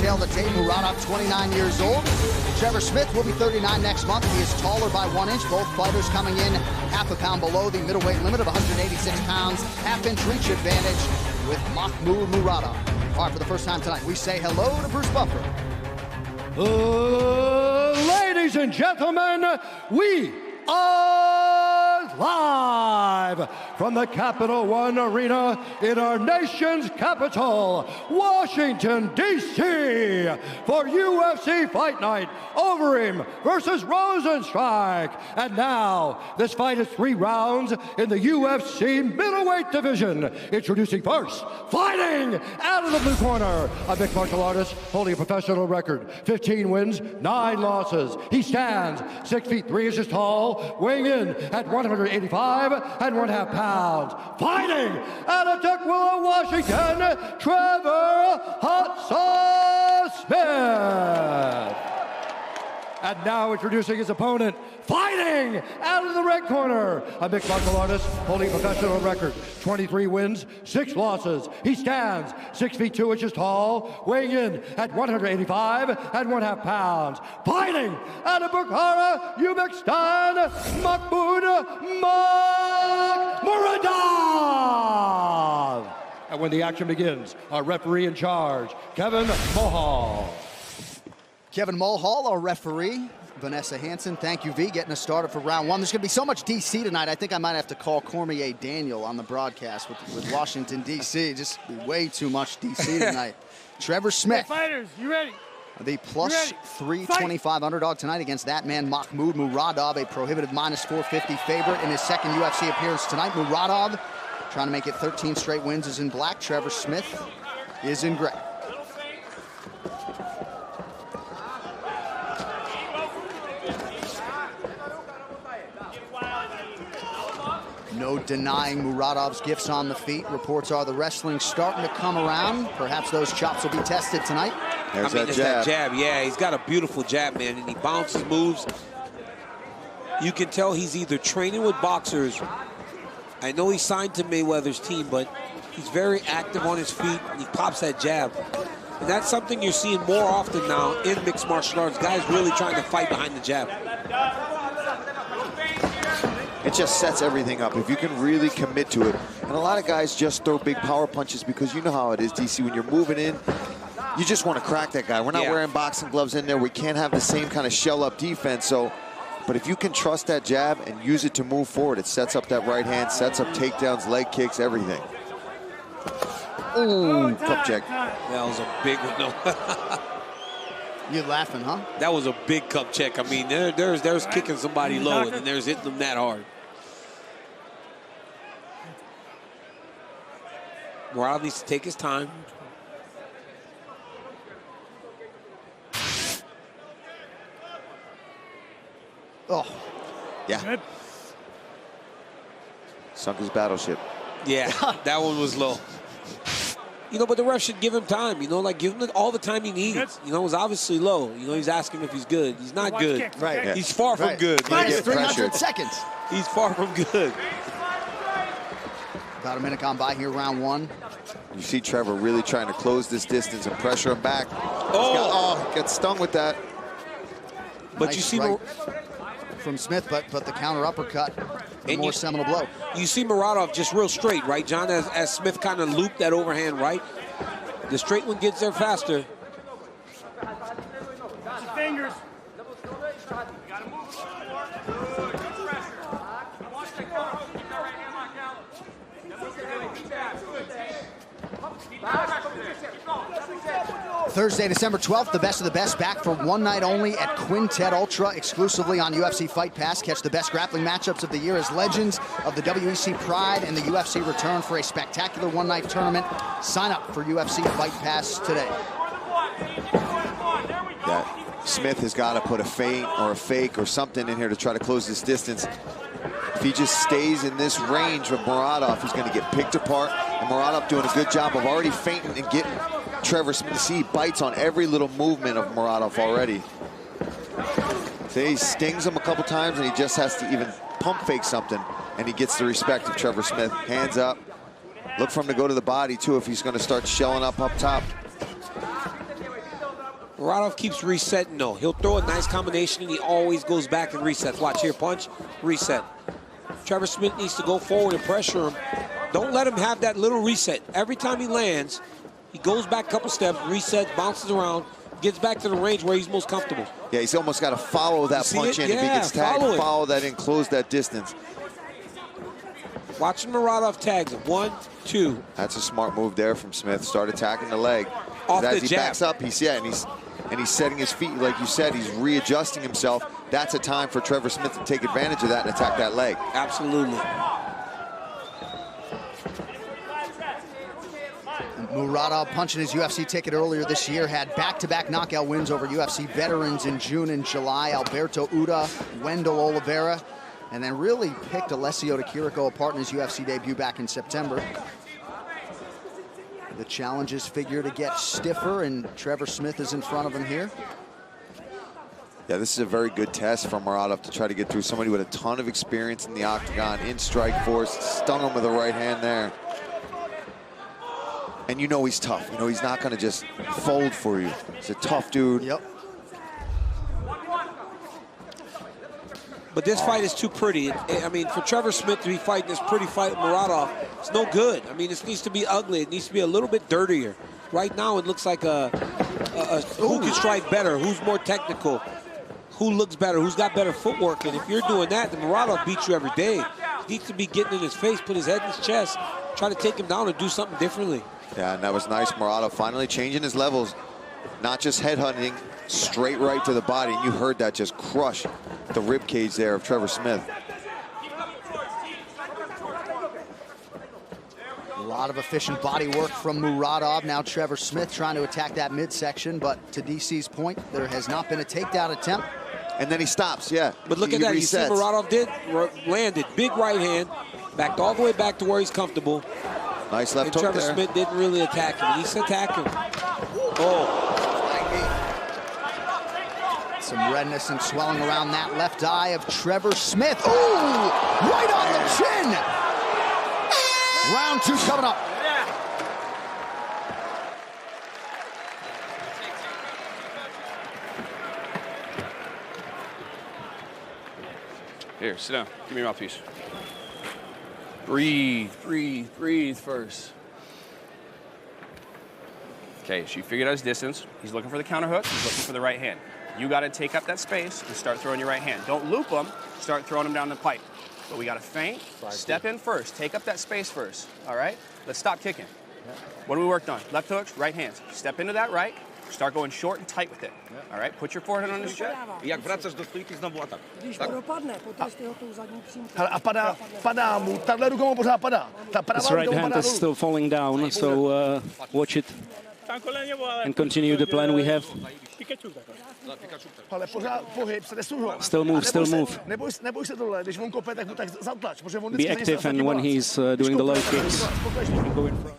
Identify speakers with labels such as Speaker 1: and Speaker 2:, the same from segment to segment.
Speaker 1: tail of the tape. Murodov, 29 years old. Trevor Smith will be 39 next month. He is taller by 1 inch. Both fighters coming in half a pound below the middleweight limit of 186 pounds. Half-inch reach advantage with Mahmud Murodov. All right, for the first time tonight, we say hello to Bruce Buffer.
Speaker 2: Ladies and gentlemen, we are live from the Capital One Arena in our nation's capital, Washington, D.C. for UFC Fight Night, Overeem versus Rosenstrike. And now, this fight is 3 rounds in the UFC middleweight division. Introducing first, fighting out of the blue corner, a mixed martial artist holding a professional record, 15 wins, 9 losses. He stands 6 feet 3 inches tall, weighing in at 185 and 1/2 pounds. Fighting out of Tukwila, Washington, Trevor Hot Sauce Smith. And now introducing his opponent, fighting out of the red corner, a mixed martial artist holding a professional record, 23 wins, 6 losses. He stands 6 feet 2 inches tall, weighing in at 185 and 1/2 pounds. Fighting out of Bukhara, Uzbekistan, Mahmud Murodov. And when the action begins, our referee in charge, Kevin Mohall.
Speaker 1: Kevin Mulhall, our referee. Vanessa Hansen, thank you, V, getting us started for round 1. There's going to be so much D.C. tonight, I think I might have to call Cormier Daniel on the broadcast with Washington, D.C. Just way too much D.C. tonight. Trevor Smith.
Speaker 3: Hey, fighters, you ready?
Speaker 1: The plus 325 underdog tonight against that man, Mahmud Murodov, a prohibitive minus 450 favorite in his second UFC appearance tonight. Murodov trying to make it 13 straight wins is in black. Trevor Smith is in gray. No denying Murodov's gifts on the feet. Reports are the wrestling's starting to come around. Perhaps those chops will be tested tonight.
Speaker 4: There's that jab. Yeah, he's got a beautiful jab, man, and he bounces moves. You can tell he's either training with boxers. I know he signed to Mayweather's team, but he's very active on his feet, and he pops that jab. And that's something you're seeing more often now in mixed martial arts. Guys really trying to fight behind the jab.
Speaker 5: It just sets everything up if you can really commit to it. And a lot of guys just throw big power punches because you know how it is, DC. When you're moving in, you just want to crack that guy. We're not wearing boxing gloves in there. We can't have the same kind of shell-up defense. So, but if you can trust that jab and use it to move forward, it sets up that right hand, sets up takedowns, leg kicks, everything. Ooh, cup check.
Speaker 4: That was a big one.
Speaker 1: You're laughing, huh?
Speaker 4: That was a big cup check. I mean, there's kicking somebody low, and then there's hitting them that hard. Murodov needs to take his time.
Speaker 1: Oh.
Speaker 5: Yeah. Sunk his battleship.
Speaker 4: Yeah, that one was low. You know, but the ref should give him time, you know, like give him all the time he needs. You know, it was obviously low. You know, he's asking if he's good. He's not good.
Speaker 3: Kicks, right.
Speaker 5: Yeah.
Speaker 4: He's far from good.
Speaker 1: Minus 300 seconds.
Speaker 4: He's far from good.
Speaker 1: About a minute gone by here, round 1.
Speaker 5: You see Trevor really trying to close this distance and pressure him back.
Speaker 4: Oh,
Speaker 5: Gets stung with that.
Speaker 4: But
Speaker 1: Nice
Speaker 4: you see
Speaker 1: right from Smith, but the counter uppercut, the more seminal blow.
Speaker 4: You see Murodov just real straight, right, John? As Smith kind of looped that overhand right. The straight one gets there faster.
Speaker 3: Fingers.
Speaker 1: Thursday, December 12th, the best of the best back for one night only at Quintet Ultra, exclusively on UFC Fight Pass. Catch the best grappling matchups of the year as legends of the WEC Pride and the UFC return for a spectacular one-night tournament. Sign up for UFC Fight Pass today.
Speaker 5: Yeah, Smith has got to put a feint or a fake or something in here to try to close this distance. If he just stays in this range of Murodov, he's going to get picked apart. And Murodov doing a good job of already feinting and getting Trevor Smith. See, he bites on every little movement of Murodov already. So he stings him a couple times, and he just has to even pump fake something, and he gets the respect of Trevor Smith. Hands up. Look for him to go to the body, too, if he's going to start shelling up top.
Speaker 4: Murodov keeps resetting, though. He'll throw a nice combination, and he always goes back and resets. Watch here, punch, reset. Trevor Smith needs to go forward and pressure him. Don't let him have that little reset. Every time he lands, he goes back a couple steps, resets, bounces around, gets back to the range where he's most comfortable.
Speaker 5: Yeah, he's almost got to follow that punch in.
Speaker 4: Yeah,
Speaker 5: if he gets tagged, follow that in, close that distance.
Speaker 4: Watching Murodov tags him. 1, 2.
Speaker 5: That's a smart move there from Smith. Start attacking the leg. As he backs up, he's setting his feet, like you said, he's readjusting himself. That's a time for Trevor Smith to take advantage of that and attack that leg.
Speaker 4: Absolutely.
Speaker 1: Murodov, punching his UFC ticket earlier this year, had back-to-back knockout wins over UFC veterans in June and July. Alberto Uda, Wendell Oliveira, and then really picked Alessio de Chirico apart in his UFC debut back in September. The challenges figure to get stiffer, and Trevor Smith is in front of him here.
Speaker 5: Yeah, this is a very good test for Murodov to try to get through somebody with a ton of experience in the octagon, in strike force, stung him with a right hand there. And you know he's tough. You know he's not going to just fold for you. He's a tough dude.
Speaker 1: Yep.
Speaker 4: But this fight is too pretty. I mean, for Trevor Smith to be fighting this pretty fight with Murodov, it's no good. I mean, this needs to be ugly. It needs to be a little bit dirtier. Right now, it looks like who can strike better, who's more technical, who looks better, who's got better footwork. And if you're doing that, then Murodov beats you every day. He needs to be getting in his face, put his head in his chest, try to take him down and do something differently.
Speaker 5: Yeah, and that was nice. Murodov finally changing his levels, not just headhunting, straight right to the body. And you heard that just crush the rib cage there of Trevor Smith.
Speaker 1: A lot of efficient body work from Murodov. Now Trevor Smith trying to attack that midsection, but to DC's point, there has not been a takedown attempt.
Speaker 5: And then he stops, yeah.
Speaker 4: But look at that, you see Murodov landed, big right hand, backed all the way back to where he's comfortable.
Speaker 5: Nice left hook
Speaker 4: Trevor
Speaker 5: there.
Speaker 4: Smith didn't really attack him. He's attacking. Oh.
Speaker 1: Some redness and swelling around that left eye of Trevor Smith. Ooh, right on the chin. Round 2 coming up.
Speaker 3: Here, sit down. Give me your mouthpiece. Breathe, breathe, breathe first. Okay, so you figured out his distance. He's looking for the counter hook. He's looking for the right hand. You got to take up that space and start throwing your right hand. Don't loop him. Start throwing him down the pipe. But we got to feint, step in first. Take up that space first, all right? Let's stop kicking. What do we worked on? Left hooks, right hands. Step into that right. Start going short and tight with it. All right, put your forehead on his chest.
Speaker 6: Jak wracasz do stójky, znowu atak.
Speaker 7: His right hand is still falling down, so watch it and continue the plan we have. Still move, still move. Be active, and when he's doing the low kicks, go in front.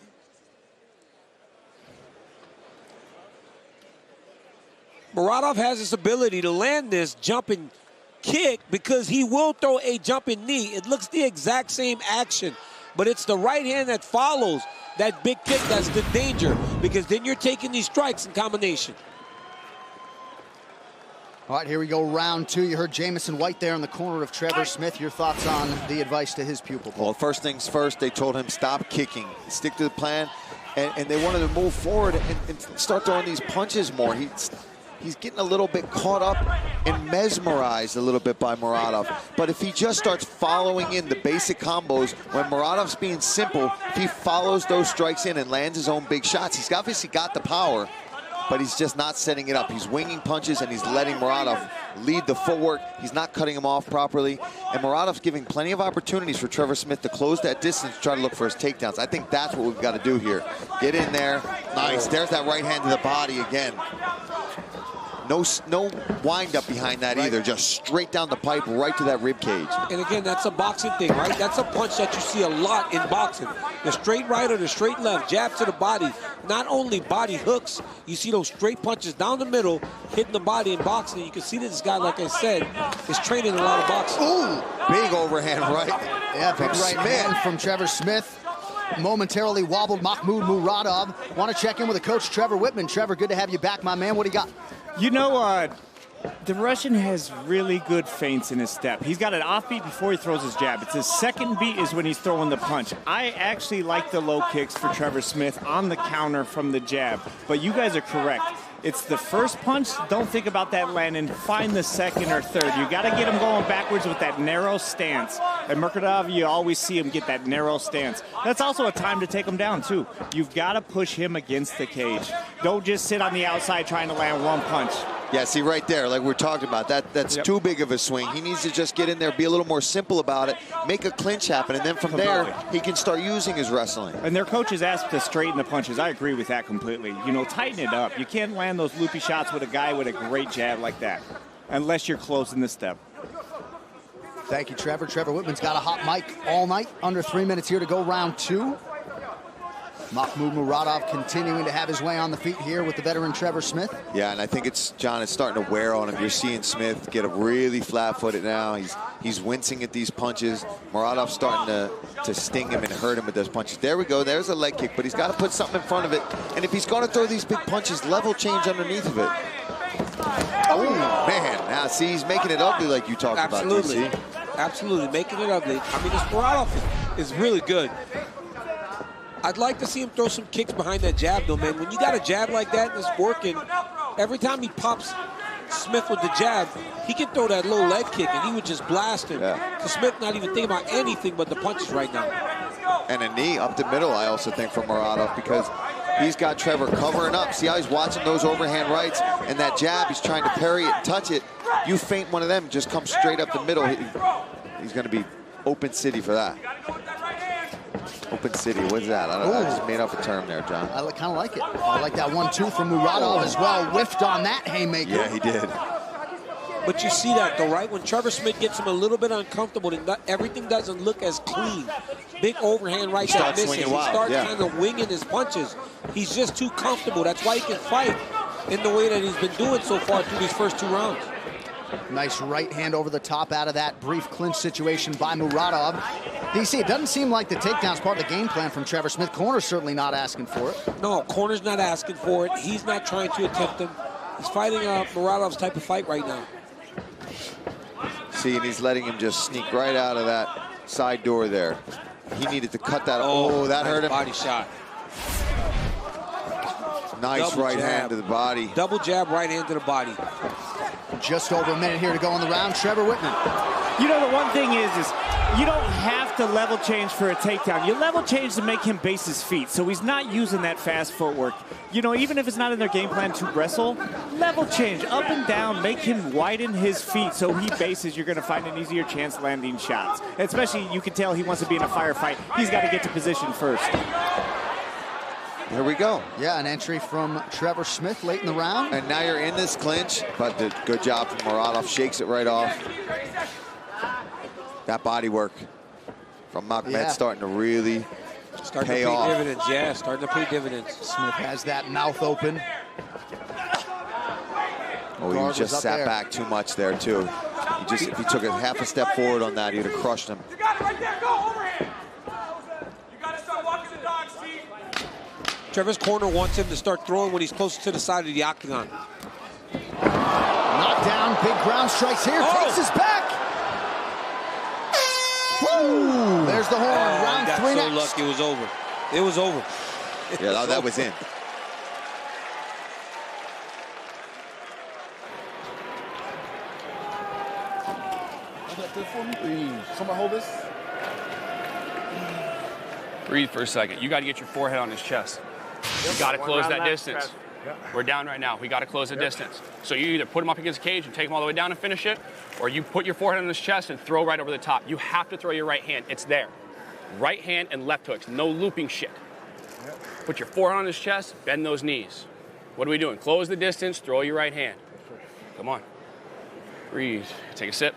Speaker 4: Murodov has this ability to land this jumping kick because he will throw a jumping knee. It looks the exact same action, but it's the right hand that follows that big kick that's the danger, because then you're taking these strikes in combination.
Speaker 1: All right, here we go, round 2. You heard Jamison White there in the corner of Trevor Smith. Your thoughts on the advice to his pupil?
Speaker 5: Well, first things first, they told him stop kicking, stick to the plan, and they wanted to move forward and start throwing these punches more. He's getting a little bit caught up and mesmerized a little bit by Murodov. But if he just starts following in the basic combos, when Murodov's being simple, if he follows those strikes in and lands his own big shots, he's obviously got the power, but he's just not setting it up. He's winging punches and he's letting Murodov lead the footwork. He's not cutting him off properly. And Murodov's giving plenty of opportunities for Trevor Smith to close that distance, try to look for his takedowns. I think that's what we've got to do here. Get in there. Nice. There's that right hand to the body again. No wind up behind that either. Just straight down the pipe, right to that rib cage.
Speaker 4: And again, that's a boxing thing, right? That's a punch that you see a lot in boxing. The straight right or the straight left, jab to the body. Not only body hooks, you see those straight punches down the middle, hitting the body in boxing. You can see that this guy, like I said, is training a lot of boxing.
Speaker 5: Ooh, big overhand right.
Speaker 1: Yeah, big right hand from Trevor Smith. momentarily wobbled Mahmud Murodov. Want to check in with the coach, Trevor Whitman. Trevor, good to have you back, my man. What do you got?
Speaker 8: You know, the Russian has really good feints in his step. He's got an offbeat before he throws his jab. It's his second beat is when he's throwing the punch. I actually like the low kicks for Trevor Smith on the counter from the jab. But you guys are correct. It's the first punch. Don't think about that landing. Find the second or third. You got to get him going backwards with that narrow stance. And Murodov, you always see him get that narrow stance. That's also a time to take him down, too. You've got to push him against the cage. Don't just sit on the outside trying to land one punch.
Speaker 5: Yeah, see right there, like we're talking about, that's too big of a swing. He needs to just get in there, be a little more simple about it, make a clinch happen, and then from there, he can start using his wrestling.
Speaker 8: And their coaches asked to straighten the punches. I agree with that completely. You know, tighten it up. You can't land those loopy shots with a guy with a great jab like that, unless you're closing the step.
Speaker 1: Thank you, Trevor. Trevor Whitman's got a hot mic all night. Under 3 minutes here to go, round 2. Mahmud Murodov continuing to have his way on the feet here with the veteran Trevor Smith.
Speaker 5: Yeah, and I think it's starting to wear on him. You're seeing Smith get a really flat-footed now. He's wincing at these punches. Murodov's starting to sting him and hurt him with those punches. There we go. There's a leg kick, but he's got to put something in front of it. And if he's going to throw these big punches, level change underneath of it. Oh, man. Now, see, he's making it ugly like you talked about, DC.
Speaker 4: Absolutely, making it ugly. I mean, this Murodov is really good. I'd like to see him throw some kicks behind that jab, though, man. When you got a jab like that and it's working, every time he pops Smith with the jab, he can throw that low leg kick, and he would just blast him.
Speaker 5: Yeah.
Speaker 4: So Smith not even thinking about anything but the punches right now.
Speaker 5: And a knee up the middle, I also think, from Murodov, because he's got Trevor covering up. See how he's watching those overhand rights, and that jab, he's trying to parry it and touch it. You feint one of them, just come straight up the middle. He's going to be open city for that. Open city, what's that? I just made up a term there, John.
Speaker 1: I kind of like it. I like that 1-2 from Murodov as well. Whiffed on that haymaker.
Speaker 5: Yeah, he did.
Speaker 4: But you see that, though, right? When Trevor Smith gets him a little bit uncomfortable, everything doesn't look as clean. Big overhand right that misses. He starts kind of winging his punches. He's just too comfortable. That's why he can fight in the way that he's been doing so far through these first 2 rounds.
Speaker 1: Nice right hand over the top out of that brief clinch situation by Murodov. DC, it doesn't seem like the takedown's part of the game plan from Trevor Smith. Corner's certainly not asking for it.
Speaker 4: No, corner's not asking for it. He's not trying to attempt him. He's fighting Murodov's type of fight right now.
Speaker 5: See, and he's letting him just sneak right out of that side door there. He needed to cut that. Oh, that hurt him.
Speaker 4: Body shot.
Speaker 5: Nice right hand to the body.
Speaker 4: Double jab, right hand to the body.
Speaker 1: Just over a minute here to go in the round. Trevor Whitman.
Speaker 8: You know, the one thing is you don't have to level change for a takedown. You level change to make him base his feet, so he's not using that fast footwork. You know, even if it's not in their game plan to wrestle, level change up and down, make him widen his feet so he bases. You're going to find an easier chance landing shots. Especially, you can tell he wants to be in a firefight. He's got to get to position first.
Speaker 5: Here we go.
Speaker 1: Yeah, an entry from Trevor Smith late in the round.
Speaker 5: And now you're in this clinch, but good job from Murodov. Shakes it right off. That body work from Mahmud starting to really pay off.
Speaker 4: Dividends, yeah, starting to pay dividends.
Speaker 1: Smith has that mouth open.
Speaker 5: Oh, he just sat back too much there, too. If he took a half a step forward on that, he'd have crushed him.
Speaker 6: You got it right there. Go overhand. You got to start walking the dog, Steve.
Speaker 4: Trevor's corner wants him to start throwing when he's close to the side of the octagon.
Speaker 1: Knockdown, big ground strikes here, takes his back. Woo! There's the horn, round 3 next.
Speaker 4: Lucky it was over. It was over.
Speaker 5: Yeah, that was in.
Speaker 6: Somebody hold this.
Speaker 3: Breathe for a second. You got to get your forehead on his chest. You got to close that distance. We're down right now. We got to close the distance. So you either put him up against the cage and take him all the way down and finish it, or you put your forehead on his chest and throw right over the top. You have to throw your right hand. It's there. Right hand and left hooks. No looping shit. Put your forehead on his chest, bend those knees. What are we doing? Close the distance, throw your right hand. Come on. Breathe. Take a sip.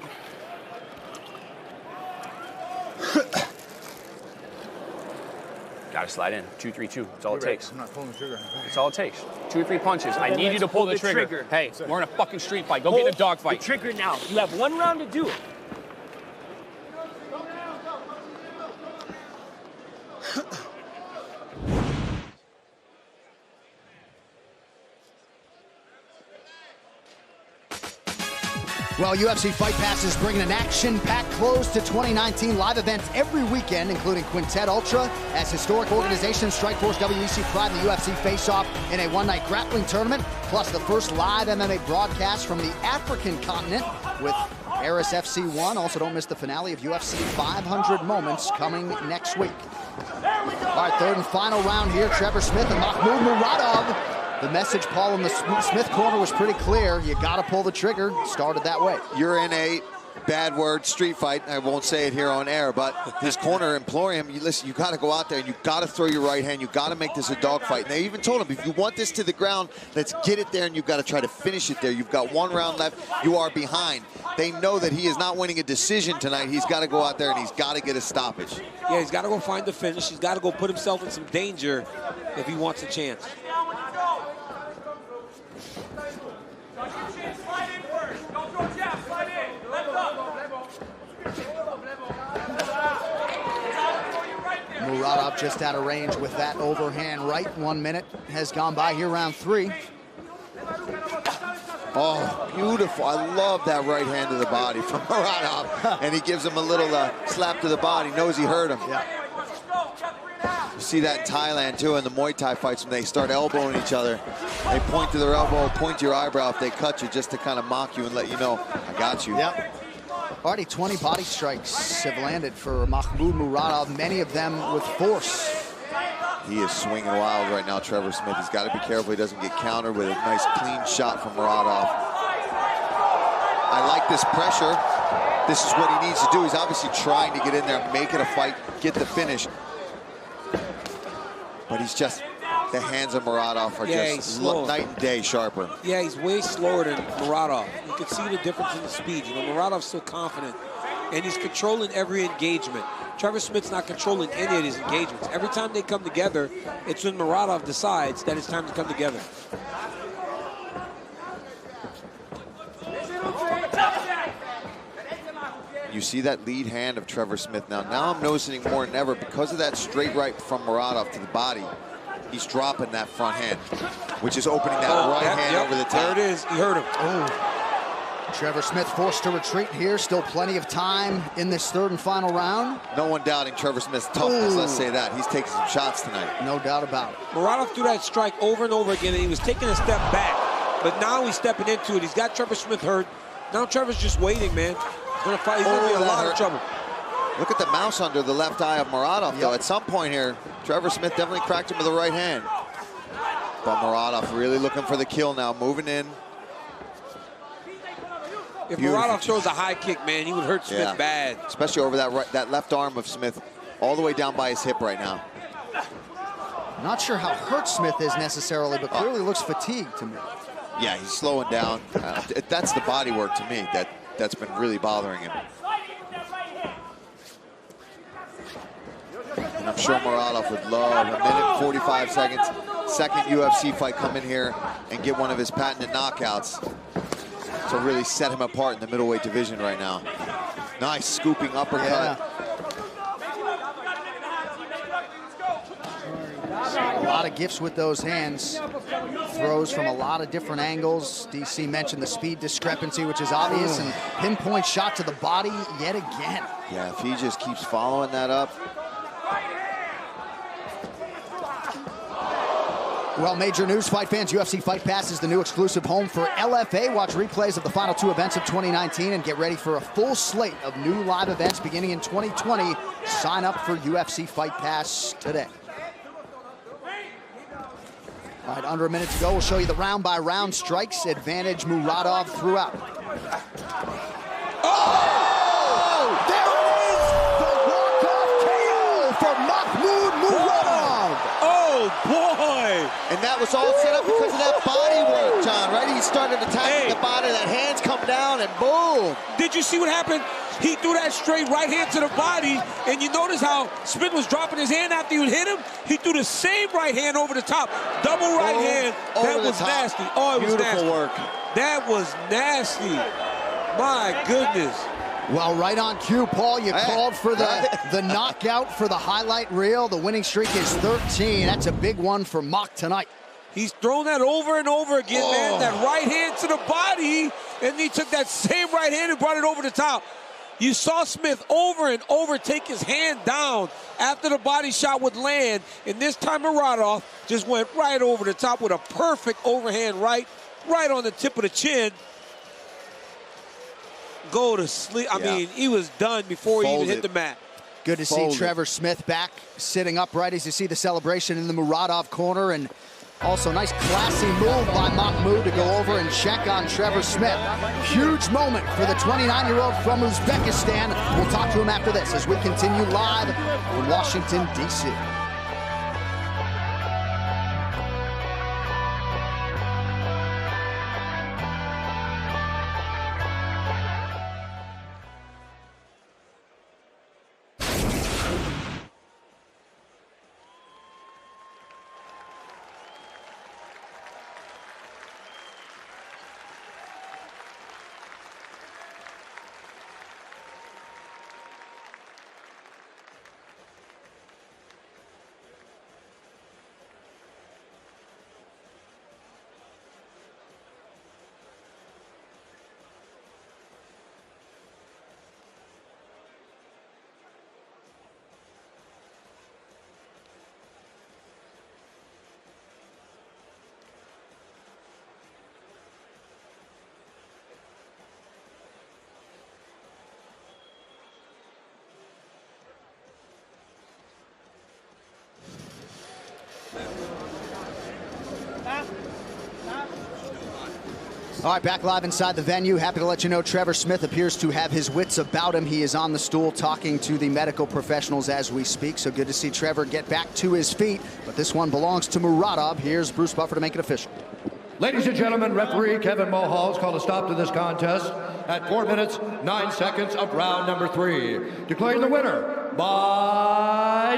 Speaker 3: Got to slide in. 2-3-2. That's all it takes.
Speaker 6: I'm not pulling the trigger.
Speaker 3: That's all it takes. 2 or 3 punches. I need you to pull the trigger. Hey, we're in a fucking street fight. Go get in a dog fight.
Speaker 9: The trigger now. You have 1 round to do it.
Speaker 1: Well, UFC Fight Pass is bringing an action-packed close to 2019 live events every weekend, including Quintet Ultra, as historic organizations Strikeforce, WEC Pride, and the UFC face off in a one-night grappling tournament, plus the first live MMA broadcast from the African continent with Eris FC1. Also, don't miss the finale of UFC 500 Moments coming next week. All right, third and final round here. Trevor Smith and Mahmud Murodov. The message, Paul, in the Smith corner was pretty clear. You got to pull the trigger. Started that way.
Speaker 5: You're in a bad word street fight. I won't say it here on air, but his corner imploring him, listen, you got to go out there and you got to throw your right hand. You got to make this a dogfight. And they even told him, if you want this to the ground, let's get it there, and you've got to try to finish it there. You've got one round left. You are behind. They know that he is not winning a decision tonight. He's got to go out there and he's got to get a stoppage.
Speaker 4: Yeah, he's got to go find the finish. He's got to go put himself in some danger if he wants a chance.
Speaker 1: Murodov just out of range with that overhand right. 1 minute has gone by here, round 3.
Speaker 5: Oh, beautiful. I love that right hand to the body from Murodov. And he gives him a little slap to the body. Knows he hurt him.
Speaker 1: Yeah.
Speaker 5: You see that in Thailand, too, in the Muay Thai fights when they start elbowing each other. They point to their elbow, point to your eyebrow if they cut you, just to kind of mock you and let you know, I got you.
Speaker 1: Yep. Already 20 body strikes have landed for Mahmud Murodov, many of them with force.
Speaker 5: He is swinging wild right now, Trevor Smith. He's got to be careful he doesn't get countered with a nice clean shot from Murodov. I like this pressure. This is what he needs to do. He's obviously trying to get in there, make it a fight, get the finish. But he's just, the hands of Murodov are just night and day sharper.
Speaker 4: Yeah, he's way slower than Murodov. You can see the difference in the speed. You know, Murodov's so confident, and he's controlling every engagement. Trevor Smith's not controlling any of his engagements. Every time they come together, it's when Murodov decides that it's time to come together.
Speaker 5: You see that lead hand of Trevor Smith now. Now I'm noticing more than ever, because of that straight right from Murodov to the body, he's dropping that front hand, which is opening that right hand over the top.
Speaker 4: There it is. He hurt him.
Speaker 1: Oh. Trevor Smith forced to retreat here. Still plenty of time in this third and final round.
Speaker 5: No one doubting Trevor Smith's toughness, let's say that. He's taking some shots tonight.
Speaker 1: No doubt about it.
Speaker 4: Murodov threw that strike over and over again, and he was taking a step back. But now he's stepping into it. He's got Trevor Smith hurt. Now Trevor's just waiting, man. He's gonna fight. He's gonna be in a lot of trouble.
Speaker 5: Look at the mouse under the left eye of Murodov, though. At some point here, Trevor Smith definitely cracked him with the right hand. But Murodov really looking for the kill now, moving in.
Speaker 4: If Murodov throws a high kick, man, he would hurt Smith bad.
Speaker 5: Especially over that left arm of Smith, all the way down by his hip right now.
Speaker 1: Not sure how hurt Smith is necessarily, but clearly looks fatigued to me.
Speaker 5: Yeah, he's slowing down. That's the body work to me that's been really bothering him. And I'm sure Murodov would love a minute, 45 seconds, second UFC fight, come in here and get one of his patented knockouts to really set him apart in the middleweight division right now. Nice scooping uppercut.
Speaker 1: Yeah. A lot of gifts with those hands. Throws from a lot of different angles. DC mentioned the speed discrepancy, which is obvious, and pinpoint shot to the body yet again.
Speaker 5: Yeah, if he just keeps following that up.
Speaker 1: Well, major news, fight fans. UFC Fight Pass is the new exclusive home for LFA. Watch replays of the final 2 events of 2019 and get ready for a full slate of new live events beginning in 2020. Sign up for UFC Fight Pass today. All right, under a minute to go. We'll show you the round-by-round strikes. Advantage Murodov throughout. Oh! There it is! The walk-off KO for Mahmud Murodov!
Speaker 4: Oh, boy!
Speaker 5: And that was all set up because of that body work, John, right? He started attacking the body, that hands come down, and boom!
Speaker 4: Did you see what happened? He threw that straight right hand to the body, and you notice how Smith was dropping his hand after you hit him? He threw the same right hand over the top. Double right hand. That was nasty. Oh, it was nasty.
Speaker 5: Beautiful work.
Speaker 4: That was nasty. My goodness.
Speaker 1: Well, right on cue, Paul. You called for the knockout for the highlight reel. The winning streak is 13. That's a big one for Mock tonight.
Speaker 4: He's thrown that over and over again, man. That right hand to the body, and he took that same right hand and brought it over the top. You saw Smith over and over take his hand down after the body shot would land, and this time Murodov just went right over the top with a perfect overhand right on the tip of the chin. Go to sleep. I mean, he was done before he even hit the mat.
Speaker 1: Good to see Trevor Smith back sitting upright as you see the celebration in the Murodov corner, and also nice classy move by Mahmud to go over and check on Trevor Smith. Huge moment for the 29-year-old from Uzbekistan. We'll talk to him after this as we continue live from Washington, D.C. All right, back live inside the venue. Happy to let you know Trevor Smith appears to have his wits about him. He is on the stool talking to the medical professionals as we speak. So good to see Trevor get back to his feet. But this one belongs to Murodov. Here's Bruce Buffer to make it official.
Speaker 2: Ladies and gentlemen, referee Kevin Mulhall has called a stop to this contest at 4 minutes, 9 seconds of round number 3. Declaring the winner by